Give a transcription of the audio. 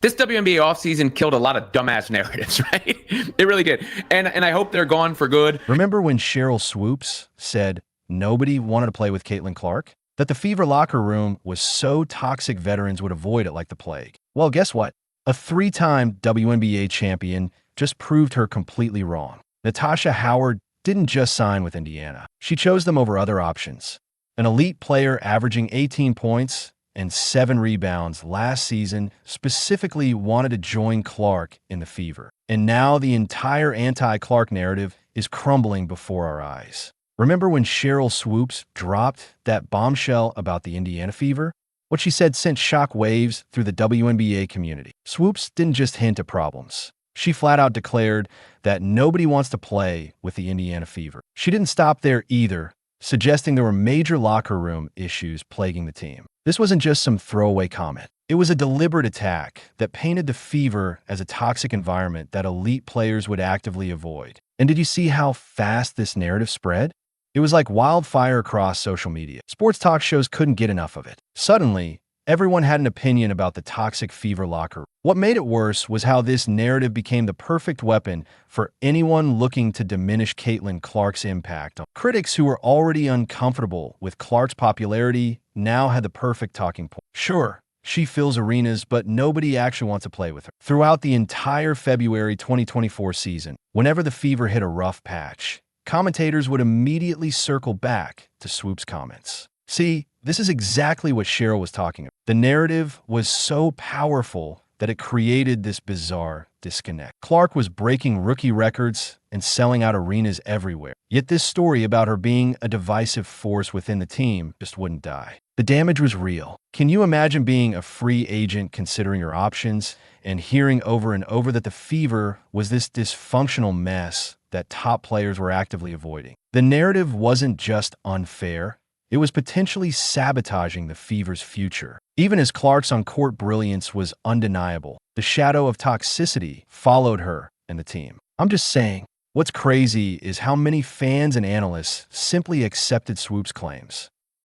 This WNBA offseason killed a lot of dumbass narratives, right? It really did. And I hope they're gone for good. Remember when Shereyl Swoops said nobody wanted to play with Caitlin Clark? That the Fever locker room was so toxic veterans would avoid it like the plague. Well, guess what? A 3-time WNBA champion just proved her completely wrong. Natasha Howard didn't just sign with Indiana. She chose them over other options. An elite player averaging 18 points and 7 rebounds last season specifically wanted to join Clark in the Fever. And now the entire anti-Clark narrative is crumbling before our eyes. Remember when Shereyl Swoops dropped that bombshell about the Indiana Fever? What she said sent shock waves through the WNBA community. Swoops didn't just hint at problems. She flat out declared that nobody wants to play with the Indiana Fever. She didn't stop there either, suggesting there were major locker room issues plaguing the team. This wasn't just some throwaway comment. It was a deliberate attack that painted the Fever as a toxic environment that elite players would actively avoid. And did you see how fast this narrative spread? It was like wildfire across social media. Sports talk shows couldn't get enough of it. Suddenly, everyone had an opinion about the toxic Fever locker room. What made it worse was how this narrative became the perfect weapon for anyone looking to diminish Caitlin Clark's impact. Critics who were already uncomfortable with Clark's popularity now had the perfect talking point. Sure, she fills arenas, but nobody actually wants to play with her. Throughout the entire February 2024 season, whenever the Fever hit a rough patch, commentators would immediately circle back to Swoops' comments. See, this is exactly what Shereyl was talking about. The narrative was so powerful that it created this bizarre disconnect. Clark was breaking rookie records and selling out arenas everywhere. Yet this story about her being a divisive force within the team just wouldn't die. The damage was real. Can you imagine being a free agent considering your options and hearing over and over that the Fever was this dysfunctional mess that top players were actively avoiding? The narrative wasn't just unfair. It was potentially sabotaging the Fever's future. Even as Clark's on-court brilliance was undeniable, the shadow of toxicity followed her and the team. I'm just saying, what's crazy is how many fans and analysts simply accepted Swoops' claims.